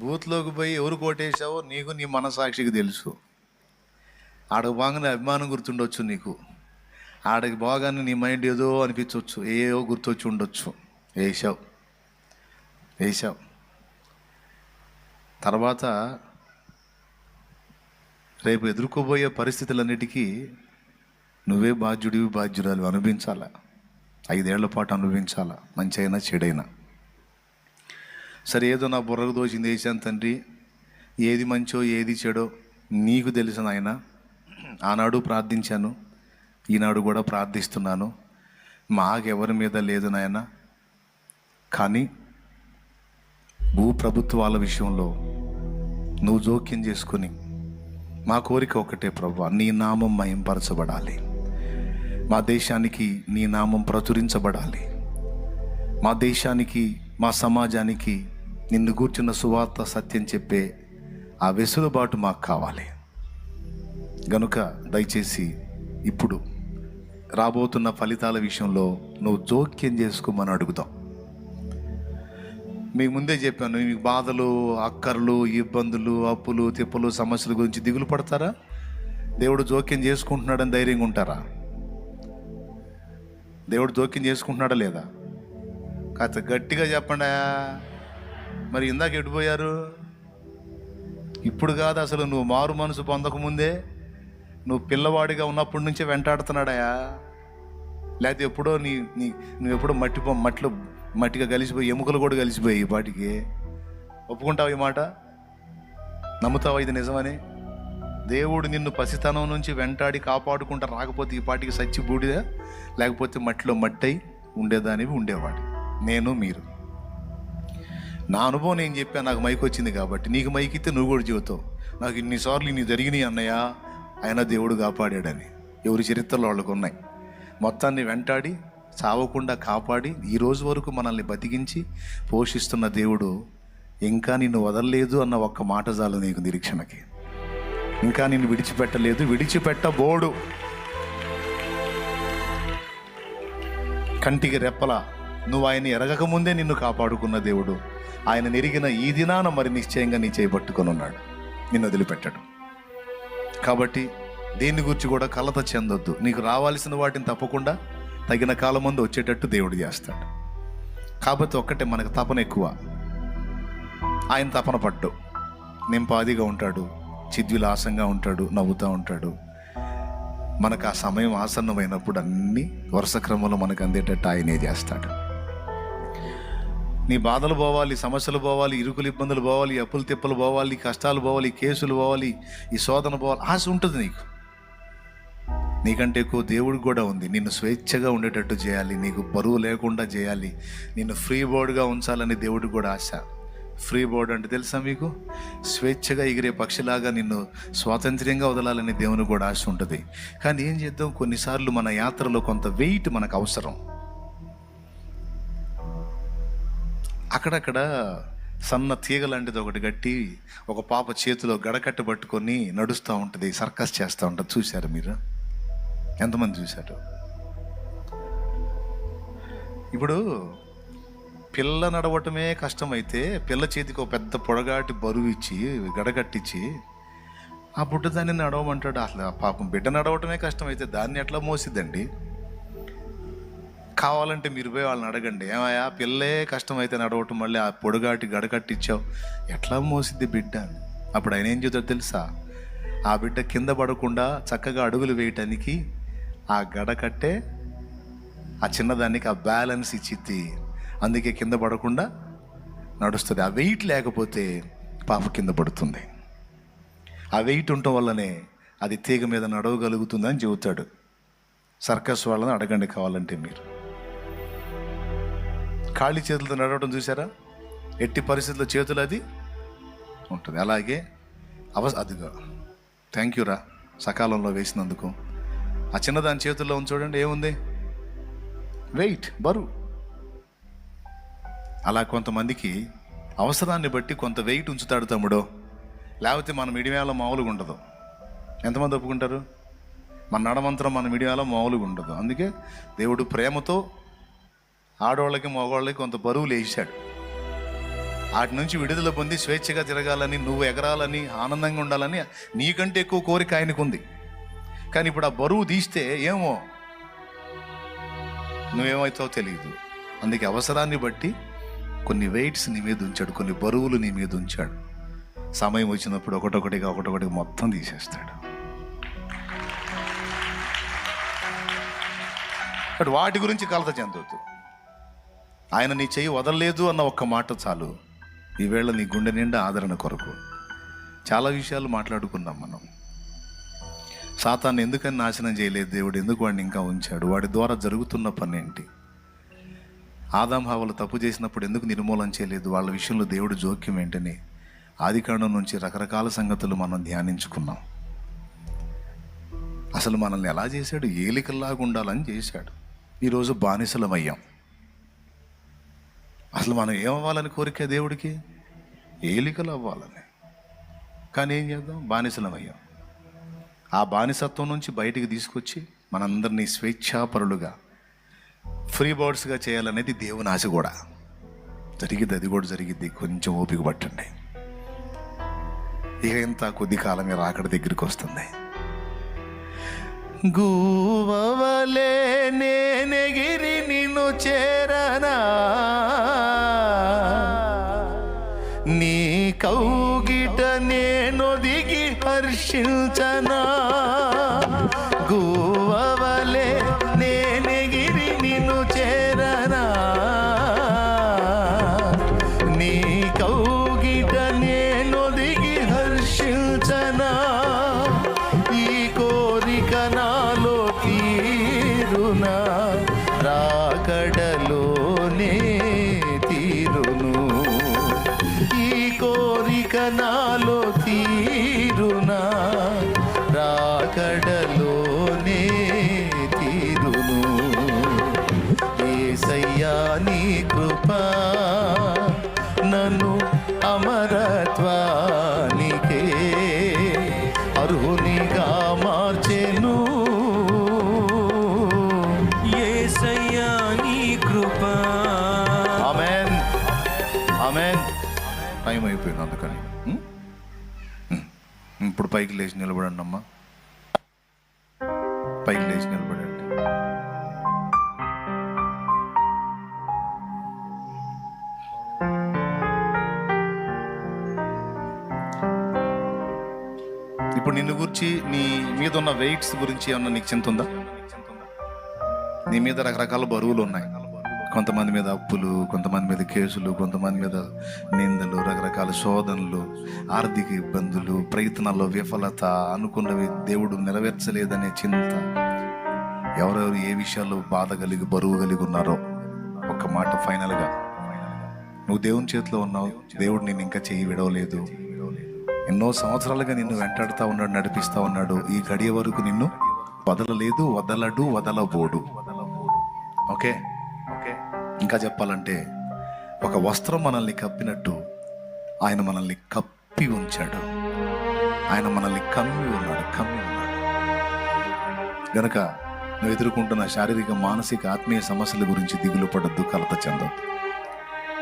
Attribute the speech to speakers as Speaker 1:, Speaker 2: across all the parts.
Speaker 1: బూత్లోకి పోయి ఎవరు కోటేశావో నీకు నీ మనసాక్షికి తెలుసు. ఆడకు బాగానే అభిమానం గుర్తుండొచ్చు నీకు, ఆడకి బాగానే నీ మైండ్ ఏదో అనిపించవచ్చు, ఏవో గుర్తొచ్చి ఉండొచ్చు. వేసావు తర్వాత రేపు ఎదుర్కోబోయే పరిస్థితులన్నిటికీ నువ్వే బాధ్యురాలు అనుభవించాలా. 5 ఏళ్ల పాటు అనుభవించాలా, మంచి అయినా చెడైనా. సరే, ఏదో నా బుర్రకు దోచింది వేసాను తండ్రి, ఏది మంచో ఏది చెడో నీకు తెలిసిన ఆయన. ఆనాడు ప్రార్థించాను, ఈనాడు కూడా ప్రార్థిస్తున్నాను, మాకెవరి మీద లేదు నాయన. కానీ భూప్రభుత్వాల విషయంలో నువ్వు జోక్యం చేసుకుని, మా కోరిక ఒకటే ప్రభువా, నీ నామం మహింపరచబడాలి, మా దేశానికి నీ నామం ప్రచురించబడాలి, మా దేశానికి మా సమాజానికి నిన్ను గూర్చిన సువార్త సత్యం చెప్పే ఆ వెసులుబాటు మాకు కావాలి. గనుక దయచేసి ఇప్పుడు రాబోతున్న ఫలితాల విషయంలో నువ్వు జోక్యం చేసుకోమని అడుగుతాం. మీకు ముందే చెప్పాను, మీకు బాధలు, అక్కర్లు, ఇబ్బందులు, అప్పులు, తిప్పలు, సమస్యల గురించి దిగులు పడతారా? దేవుడు జోక్యం చేసుకుంటున్నాడని ధైర్యంగా ఉంటారా? దేవుడు జోక్యం చేసుకుంటున్నాడా లేదా? కాస్త గట్టిగా చెప్పండి. మరి ఇందాక ఎడిపోయారు? ఇప్పుడు కాదు, అసలు నువ్వు మారు మనసు పొందకముందే, నువ్వు పిల్లవాడిగా ఉన్నప్పటి నుంచే వెంటాడుతున్నాడాయా? లేకపోతే ఎప్పుడో నువ్వు ఎప్పుడో మట్టిగా కలిసిపోయి, ఎముకలు కూడా కలిసిపోయి ఈ పాటికి ఒప్పుకుంటావు? ఈ మాట నమ్ముతావా? ఇది నిజమని? దేవుడు నిన్ను పసితనం నుంచి వెంటాడి కాపాడుకుంటా రాకపోతే ఈ పాటికి సచ్చి బూడిదా, లేకపోతే మట్టిలో మట్టై ఉండేదానివి ఉండేవాడు. నేను, మీరు. నా అనుభవం నేను చెప్పాను, నాకు మైక్ వచ్చింది కాబట్టి. నీకు మైక్ ఇస్తే నువ్వు కూడా చెబుతావు, నాకు ఇన్నిసార్లు ఇన్ని జరిగినాయి అన్నయ్య, ఆయన దేవుడు కాపాడాడని. ఎవరి చరిత్రలో వాళ్ళకు ఉన్నాయి. మొత్తాన్ని వెంటాడి చావకుండా కాపాడి ఈ రోజు వరకు మనల్ని బతికించి పోషిస్తున్న దేవుడు ఇంకా నిన్ను వదలలేదు అన్న ఒక్క మాట చాలు నీకు నిరీక్షణకి. ఇంకా నిన్ను విడిచిపెట్టలేదు, విడిచిపెట్టబోడు. కంటికి రెప్పలా నువ్వు ఆయన ఎరగకముందే నిన్ను కాపాడుకున్న దేవుడు ఆయన నెరిగిన ఈ దినాన మరి నిశ్చయంగా నీ చేయబట్టుకొని ఉన్నాడు, నిన్ను వదిలిపెట్టడు. కాబట్టి దేన్ని గురించి కూడా కలత చెందొద్దు. నీకు రావాల్సిన వాటిని తప్పకుండా తగిన కాలం ముందు వచ్చేటట్టు దేవుడు చేస్తాడు. కాబట్టి ఒక్కటే, మనకు తపన ఎక్కువ, ఆయన తపన పడ్డు. నింపాదిగా ఉంటాడు, చిద్విలాసంగా ఉంటాడు, నవ్వుతూ ఉంటాడు. మనకు ఆ సమయం ఆసన్నమైనప్పుడు అన్నీ వరుస క్రమంలో మనకు అందేటట్టు ఆయనే చేస్తాడు. నీ బాధలు పోవాలి, సమస్యలు పోవాలి, ఇరుకులు ఇబ్బందులు పోవాలి, అప్పులు తిప్పలు పోవాలి, కష్టాలు పోవాలి, కేసులు పోవాలి, ఈ శోధన పోవాలి, ఆశ ఉంటుంది నీకు. నీకంటే ఎక్కువ దేవుడికి కూడా ఉంది. నిన్ను స్వేచ్ఛగా ఉండేటట్టు చేయాలి, నీకు బరువు లేకుండా చేయాలి, నిన్ను ఫ్రీ బోర్డ్గా ఉంచాలని దేవుడికి కూడా ఆశ. ఫ్రీ బోర్డ్ అంటే తెలుసా మీకు? స్వేచ్ఛగా ఎగిరే పక్షిలాగా నిన్ను స్వాతంత్ర్యంగా వదలాలని దేవునికి కూడా ఆశ ఉంటుంది. కానీ ఏం చేద్దాం, కొన్నిసార్లు మన యాత్రలో కొంత వెయిట్ మనకు అవసరం. అక్కడక్కడ సన్న తీగ లాంటిది ఒకటి గట్టి ఒక పాప చేతిలో గడకట్ట పట్టుకొని నడుస్తూ ఉంటుంది, సర్కస్ చేస్తూ ఉంటుంది. చూశారు మీరు? ఎంతమంది చూశారు? ఇప్పుడు పిల్ల నడవటమే కష్టమైతే పిల్ల చేతికి ఒక పెద్ద పొడగాటి బరువు ఇచ్చి గడగట్టించి ఆ బుడ్డ దాన్ని నడవమంటాడు. అసలు పాపం బిడ్డ నడవటమే కష్టమైతే దాన్ని ఎట్లా మోసిద్దండి? కావాలంటే మీరు పోయి వాళ్ళని అడగండి, ఏమయ్యా పిల్లే కష్టమైతే నడవటం, మళ్ళీ ఆ పొడుగాటి గడకట్టిచ్చావు, ఎట్లా మోసిద్ది బిడ్డ? అప్పుడు ఆయన ఏం చేద్దాం తెలుసా? ఆ బిడ్డ కింద పడకుండా చక్కగా అడుగులు వేయటానికి ఆ గడకట్టే ఆ చిన్నదానికి ఆ బ్యాలెన్స్ ఇచ్చిద్ది. అందుకే కింద పడకుండా నడుస్తుంది. ఆ వెయిట్ లేకపోతే పాప కింద పడుతుంది. ఆ వెయిట్ ఉండటం వల్లనే అది తీగ మీద నడవగలుగుతుందని చెబుతాడు. సర్కస్ వాళ్ళని అడగండి కావాలంటే మీరు. ఖాళీ చేతులతో నడవడం చూసారా? ఎట్టి పరిస్థితుల్లో చేతులు అది ఉంటుంది. అలాగే అదిగా థ్యాంక్ యూ రా సకాలంలో వేసినందుకు. ఆ చిన్నదాని చేతుల్లో ఉంది చూడండి, ఏముంది? వెయిట్, బరువు. అలా కొంతమందికి అవసరాన్ని బట్టి కొంత వెయిట్ ఉంచుతాడు తమ్ముడో, లేకపోతే మనం ఇడివేళ మామూలుగా ఉండదు. ఎంతమంది ఒప్పుకుంటారు? మన నడమంత్రం మన మీడియాలో మామూలుగా ఉండదు. అందుకే దేవుడు ప్రేమతో ఆడవాళ్ళకి మగవాళ్ళకి కొంత బరువులు వేసాడు. వాటి నుంచి విడుదల పొంది స్వేచ్ఛగా తిరగాలని, నువ్వు ఎగరాలని, ఆనందంగా ఉండాలని నీకంటే ఎక్కువ కోరిక ఆయనకు ఉంది. కానీ ఇప్పుడు ఆ బరువు తీస్తే ఏమో నువ్వేమవుతావో తెలియదు. అందుకే అవసరాన్ని బట్టి కొన్ని వెయిట్స్ నీ మీద ఉంచాడు, కొన్ని బరువులు నీ మీద ఉంచాడు. సమయం వచ్చినప్పుడు ఒకటొకటిగా మొత్తం తీసేస్తాడు. బట్ వాటి గురించి కలత చెందొద్దు. ఆయన నీ చెయ్యి వదలలేదు అన్న ఒక్క మాట చాలు. ఈవేళ నీ గుండె నిండా ఆదరణ కొరకు చాలా విషయాలు మాట్లాడుకున్నాం మనం. సాతాన్ని ఎందుకని నాశనం చేయలేదు దేవుడు? ఎందుకు వాడిని ఇంకా ఉంచాడు? వాడి ద్వారా జరుగుతున్న పని ఏంటి? ఆదాం హవ్వలు తప్పు చేసినప్పుడు ఎందుకు నిర్మూలన చేయలేదు? వాళ్ళ విషయంలో దేవుడు జోక్యం ఏంటని ఆదికాండం నుంచి రకరకాల సంగతులు మనం ధ్యానించుకున్నాం. అసలు మనల్ని ఎలా చేశాడు? ఏలికల్లాగా ఉండాలని చేశాడు. ఈరోజు బానిసలమయ్యాం. అసలు మనం ఏమవ్వాలని కోరిక దేవుడికి? ఏలికలు అవ్వాలని. కానీ ఏం చేద్దాం? బానిసలమయ్యాం. ఆ బానిసత్వం నుంచి బయటికి తీసుకొచ్చి మనందరినీ స్వేచ్ఛాపరులుగా, ఫ్రీ బర్డ్స్గా చేయాలనేది దేవుని ఆశ కూడా. జరిగిద్ది, అది కూడా జరిగిద్ది. కొంచెం ఓపిక పట్టండి. ఇక ఇంత కొద్ది కాలమే రాకడ దగ్గరికి వస్తుంది. గూవవలే నేనెగిరి నిన్ను చేరనా, నీ కౌగిట నేను దిగి హర్షించనా. గూవవలే నేనెగిరి నిన్ను చేరనా, నీ కౌగిట నేను దిగి హర్షించనా. ఈ కోరిక నాలో తీరునా, రాకడలోనే తీరును. ఈ కోరిక నాలో తీరునా, రాకడలోనే తీరును. యేసయ్యా నీ కృపా నన్ను అమరత్వానికే అర్హునిగా మార్చెను.
Speaker 2: యేసయ్యా నీ కృపా.
Speaker 1: ఆమేన్, ఆమేన్. టైం అయిపోయింది అందుకని ఇప్పుడు పైకి లేచి నిలబడండి అమ్మా. పైకి లేచి నిలబడండి. ఇప్పుడు నిన్ను గురించి, నీ మీద ఉన్న వెయిట్స్ గురించి ఏమన్నా నీకు చింత ఉందా? నీ మీద రకరకాల బరువులు ఉన్నాయి. కొంతమంది మీద అప్పులు, కొంతమంది మీద కేసులు, కొంతమంది మీద నిందలు, రకరకాల శోధనలు, ఆర్థిక ఇబ్బందులు, ప్రయత్నాల్లో విఫలత, అనుకున్నవి దేవుడు నెరవేర్చలేదనే చింత. ఎవరెవరు ఏ విషయాల్లో బాధ కలిగి, బరువు కలిగి ఉన్నారో ఒక్క మాట ఫైనల్గా, నువ్వు దేవుని చేతిలో ఉన్నావు. దేవుడు నిన్ను ఇంకా చెయ్యి విడవలేదు. ఎన్నో సంవత్సరాలుగా నిన్ను వెంటాడుతూ ఉన్నాడు, నడిపిస్తూ ఉన్నాడు. ఈ గడియ వరకు నిన్ను వదలలేదు, వదలబోడు. ఓకే, ఇంకా చెప్పాలంటే ఒక వస్త్రం మనల్ని కప్పినట్టు ఆయన మనల్ని కప్పి ఉంచాడు. ఆయన మనల్ని కమ్మి ఉన్నాడు. గనక నువ్వు ఎదుర్కొంటున్న శారీరక, మానసిక, ఆత్మీయ సమస్యల గురించి దిగులు పడద్దు, కలత చెందొద్దు.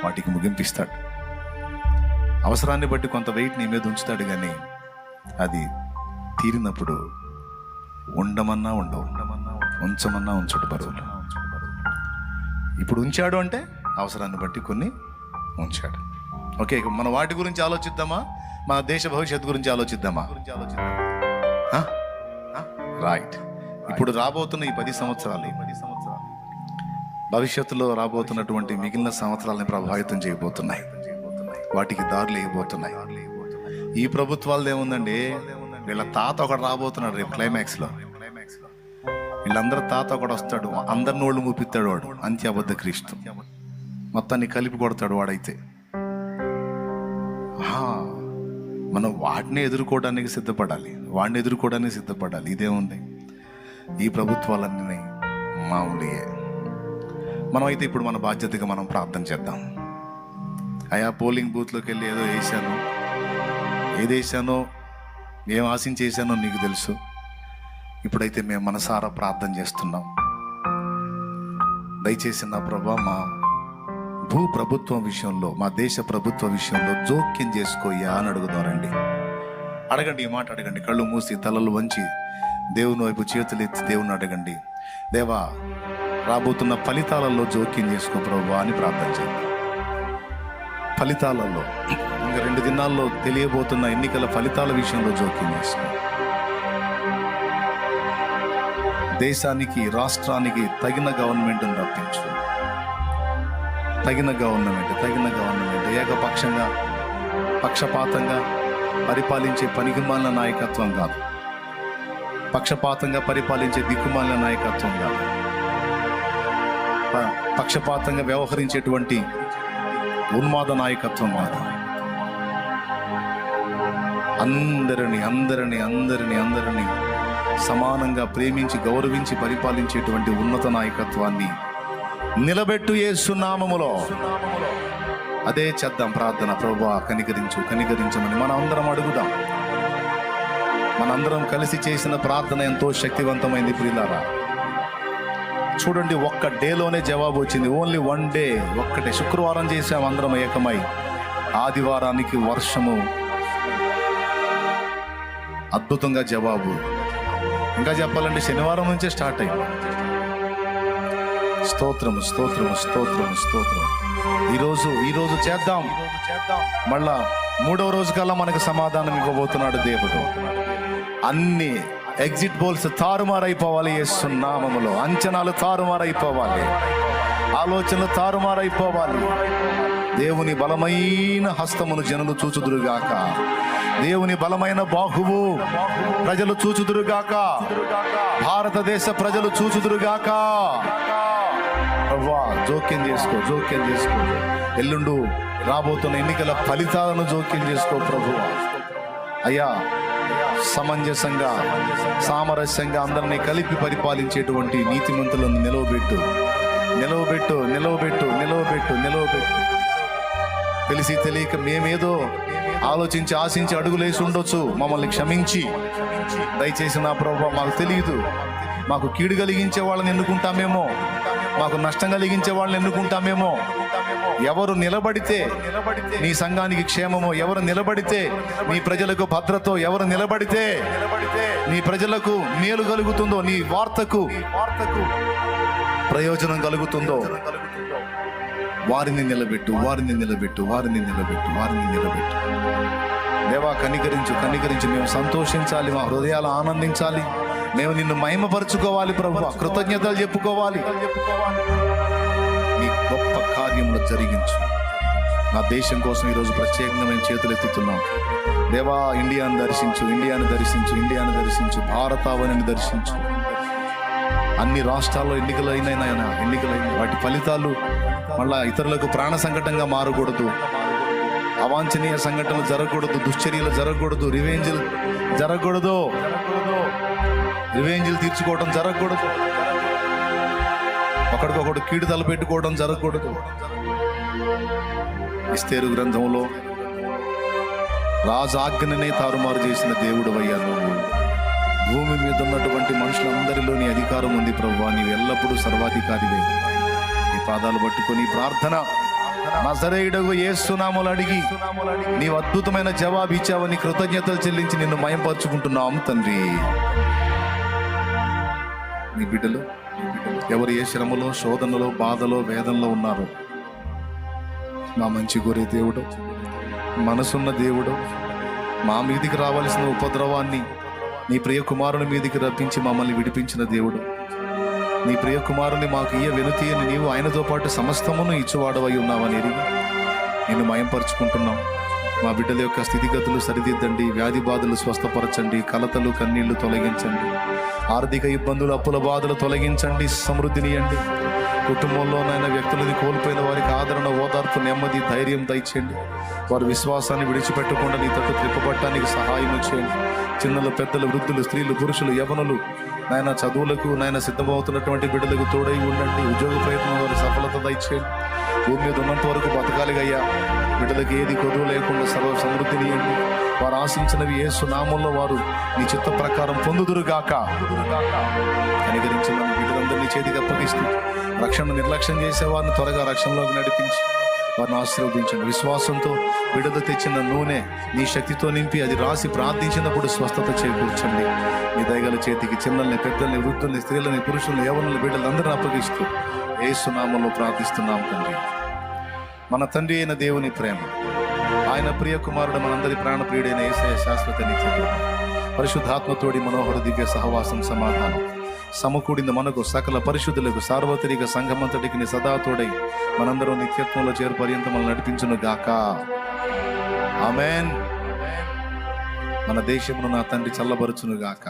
Speaker 1: వాటికి ముగింపిస్తాడు. అవసరాన్ని బట్టి కొంత వెయిట్ నీ మీద ఉంచుతాడు, కానీ అది తీరినప్పుడు ఉండమన్నా ఉండవు, ఉంచమన్నా ఉంచడు బరువులు. ఇప్పుడు ఉంచాడు అంటే అవసరాన్ని బట్టి కొన్ని ఉంచాడు. ఓకే, మన వాటి గురించి ఆలోచిద్దామా? మన దేశ భవిష్యత్తు గురించి ఆలోచిద్దామా? రైట్. ఇప్పుడు రాబోతున్న ఈ 10 సంవత్సరాలు భవిష్యత్తులో రాబోతున్నటువంటి మిగిలిన సంవత్సరాలని ప్రభావితం చేయబోతున్నాయి. వాటికి దారులు వేయబోతున్నాయి. ఈ ప్రభుత్వాలది ఏముందండి? వీళ్ళ తాత ఒకడు రాబోతున్నాడు రేపు క్లైమాక్స్లో. వీళ్ళందరూ తాత ఒకడు వస్తాడు, అందరి నోళ్ళు మూపిస్తాడు వాడు. అంత్య అబద్ధ క్రీస్తు మొత్తాన్ని కలిపి కొడతాడు వాడైతే. మనం వాటిని ఎదుర్కోవడానికి సిద్ధపడాలి, వాడిని ఎదుర్కోవడానికి సిద్ధపడాలి. ఇదేముంది? ఈ ప్రభుత్వాలన్నీ మామూలుయే. మనం అయితే ఇప్పుడు మన బాధ్యతగా మనం ప్రార్థన చేద్దాం. అయా, పోలింగ్ బూత్లోకి వెళ్ళి ఏదో వేసాను, ఏదేసానో, ఏం ఆశించేసానో నీకు తెలుసు. ఇప్పుడైతే మేము మనసారా ప్రార్థన చేస్తున్నాం. దయచేసి నా ప్రభా, మా భూ ప్రభుత్వం విషయంలో, మా దేశ ప్రభుత్వ విషయంలో జోక్యం చేసుకోయ్యా అని అడుగుదారండి. అడగండి, ఈ మాట అడగండి. కళ్ళు మూసి తలలు వంచి దేవుని వైపు చేతులు ఎత్తి దేవుని అడగండి. దేవా, రాబోతున్న ఫలితాలలో జోక్యం చేసుకో ప్రభా అని ప్రార్థన చేయండి. ఫలితాలలో ఇంకా 2 దినాల్లో తెలియబోతున్న ఎన్నికల ఫలితాల విషయంలో జోక్యం చేసుకో. దేశానికి, రాష్ట్రానికి తగిన గవర్నమెంట్ని రప్పించు. తగిన గవర్నమెంట్ ఏకపక్షంగా, పక్షపాతంగా పరిపాలించే పనికిమాలిన నాయకత్వం కాదు. పక్షపాతంగా పరిపాలించే దిక్కుమాలిన నాయకత్వం కాదు. పక్షపాతంగా వ్యవహరించేటువంటి ఉన్మాద నాయకత్వం కాదు. అందరినీ సమానంగా ప్రేమించి గౌరవించి పరిపాలించేటువంటి ఉన్నత నాయకత్వాన్ని నిలబెట్టు యేసు నామములో. అదే చేద్దాం ప్రార్థన. ప్రభువా, కనికరించమని మనం అందరం అడుగుదాం. మనందరం కలిసి చేసిన ప్రార్థన ఎంతో శక్తివంతమైంది ప్రియులారా. చూడండి, ఒక్క డేలోనే జవాబు వచ్చింది. ఓన్లీ 1 డే, ఒక్కటే శుక్రవారం చేసాం అందరం ఏకమై. ఆదివారానికి వర్షము అద్భుతంగా జవాబు. ఇంకా చెప్పాలంటే శనివారం నుంచే స్టార్ట్ అయింది. స్తోత్రము. ఈరోజు చేద్దాం. మళ్ళా 3వ రోజు కల్లా మనకు సమాధానం ఇవ్వబోతున్నాడు దేవుడు. అన్ని ఎగ్జిట్ పోల్స్ తారుమారైపోవాలి యేసు నామములో. అంచనాలు తారుమారైపోవాలి, ఆలోచనలు తారుమారైపోవాలి. దేవుని బలమైన హస్తమును జనులు చూచుదురుగాక. దేవుని బలమైన బాహువు ప్రజలు చూచుదురుగాక. భారతదేశ ప్రజలు చూచుదురుగాక. అవ్వా, జోక్యం చేసుకో. ఎల్లుండు రాబోతున్న ఎన్నికల ఫలితాలను జోక్యం చేసుకో ప్రభువా. అయ్యా, సమంజసంగా, సామరస్యంగా అందరినీ కలిపి పరిపాలించేటువంటి నీతిమంతులను నిలవబెట్టు. తెలిసి తెలియక మేమేదో ఆలోచించి ఆశించి అడుగులేసి ఉండొచ్చు. మమ్మల్ని క్షమించి దయచేసి నా ప్రభువా, మాకు తెలియదు. మాకు కీడు కలిగించే వాళ్ళని ఎన్నుకుంటామేమో, మాకు నష్టం కలిగించే వాళ్ళని ఎన్నుకుంటామేమో. ఎవరు నిలబడితే నీ సంఘానికి క్షేమమో, ఎవరు నిలబడితే నీ ప్రజలకు భద్రతో, ఎవరు నిలబడితే నీ ప్రజలకు మేలు కలుగుతుందో, నీ వార్తకు ప్రయోజనం కలుగుతుందో వారిని నిలబెట్టు. దేవా, కనికరించు. మేము సంతోషించాలి, మా హృదయాలు ఆనందించాలి, మేము నిన్ను మహిమపరుచుకోవాలి ప్రభువా, కృతజ్ఞతలు చెప్పుకోవాలి. నీ గొప్ప కార్యములు జరిగించు. నా దేశం కోసం ఈరోజు ప్రత్యేకంగా మేము చేతులు ఎత్తుతున్నాం. దేవా, ఇండియాను దర్శించు. భారతావనిని దర్శించు. అన్ని రాష్ట్రాల్లో ఎన్నికలైన వాటి ఫలితాలు మళ్ళా ఇతరులకు ప్రాణ సంకటంగా మారకూడదు. అవాంఛనీయ సంఘటనలు జరగకూడదు, దుశ్చర్యలు జరగకూడదు, రివెంజ్లు జరగకూడదు, రివెంజ్లు తీర్చుకోవడం జరగకూడదు, ఒకడికొకడు కీడు తలపెట్టుకోవడం జరగకూడదు. ఎస్తేరు గ్రంథంలో రాజాజ్ఞనే తారుమారు చేసిన దేవుడు అయ్యా నువ్వు. భూమి మీద ఉన్నటువంటి మనుషులందరిలో నీ అధికారం ఉంది ప్రభువా. నీవు ఎల్లప్పుడూ సర్వాధికారివే. నీ పాదాలు పట్టుకొని ప్రార్థన నజరేయుడగు యేసు నామములో అడిగి నీవు అద్భుతమైన జవాబు ఇచ్చావని కృతజ్ఞతలు చెల్లించి నిన్ను మయంపరుచుకుంటున్నాం తండ్రి. నీ బిడ్డలు ఎవరు ఏ శ్రమలో, శోధనలో, బాధలో, వేదనలో ఉన్నారో, మా మంచి కోరే దేవుడు, మనసున్న దేవుడు, మా మీదికి రావాల్సిన ఉపద్రవాన్ని నీ ప్రియ కుమారుని మీదికి రప్పించి మమ్మల్ని విడిపించిన దేవుడు, నీ ప్రియ కుమారుని మాకు ఇయ్య వెనుతి అని నీవు ఆయనతో పాటు సమస్తమును ఇచ్చువాడవై ఉన్నావని ఎరిగి నిన్ను మయంపరుచుకుంటున్నాం. మా బిడ్డల యొక్క స్థితిగతులు సరిదిద్దండి, వ్యాధి బాధలు స్వస్థపరచండి, కలతలు కన్నీళ్లు తొలగించండి, ఆర్థిక ఇబ్బందులు అప్పుల బాధలు తొలగించండి, సమృద్ధినియండి. కుటుంబంలోనైనా వ్యక్తులని కోల్పోయిన వారికి ఆదరణ, ఓదార్పు, నెమ్మది, ధైర్యం దయచేయండి. వారి విశ్వాసాన్ని విడిచిపెట్టకుండా నీ తట్టు త్రిప్పబట్టడానికి సహాయం చేయండి. చిన్నలు, పెద్దలు, వృద్ధులు, స్త్రీలు, పురుషులు, యవనులు నాయన చదువులకు నాయన సిద్ధమవుతున్నటువంటి బిడ్డలకు తోడై ఉండండి. ఉద్యోగ ప్రయత్నం వారి సఫలత దయచేయండి. భూమి మీద ఉన్నంత వరకు బతకాలిగయ్యా. బిడ్డలకు ఏది కొదువు లేకుండా సర్వ సమృద్ధినియండి. వారు ఆశించినవి యేసు నామములో వారు నీ చిత్త ప్రకారం పొందుదురుగాక. కనికరించిన బిడ్డలందరినీ చేతికి అప్పగిస్తూ రక్షణ నిర్లక్ష్యం చేసే వారిని త్వరగా రక్షణలోకి నడిపించి వారిని ఆశీర్వదించండి. విశ్వాసంతో విడుదల తెచ్చిన నూనె నీ శక్తితో నింపి అది రాసి ప్రార్థించినప్పుడు స్వస్థత చేకూర్చండి. మీ దయగల చేతికి చిన్నల్ని, పెద్దల్ని, వృద్ధుల్ని, స్త్రీలని, పురుషుల్ని, యవ్వనుల్ని, బిడ్డలందరినీ అప్పగిస్తూ యేసు నామములో ప్రార్థిస్తున్నాం తండ్రి. మన తండ్రి అయిన దేవుని ప్రేమ, ఆయన ప్రియ కుమారుడు మనందరి ప్రాణప్రియుడైన యేసయ్య శాశ్వత నిత్య కృప, పరిశుద్ధాత్మతోడి మనోహర దివ్య సహవాసం, సమాధానం సమకూడిన మనకు సకల పరిశుద్ధులకు సార్వత్రిక సంఘమంతటికి నీ సదాతోడై మనందరూ నిత్యత్వంలో చేరు పర్యంతం మనల్ని నడిపించును గాక. ఆమేన్. మన దేశమును నా తండ్రి చల్లబరుచును గాక.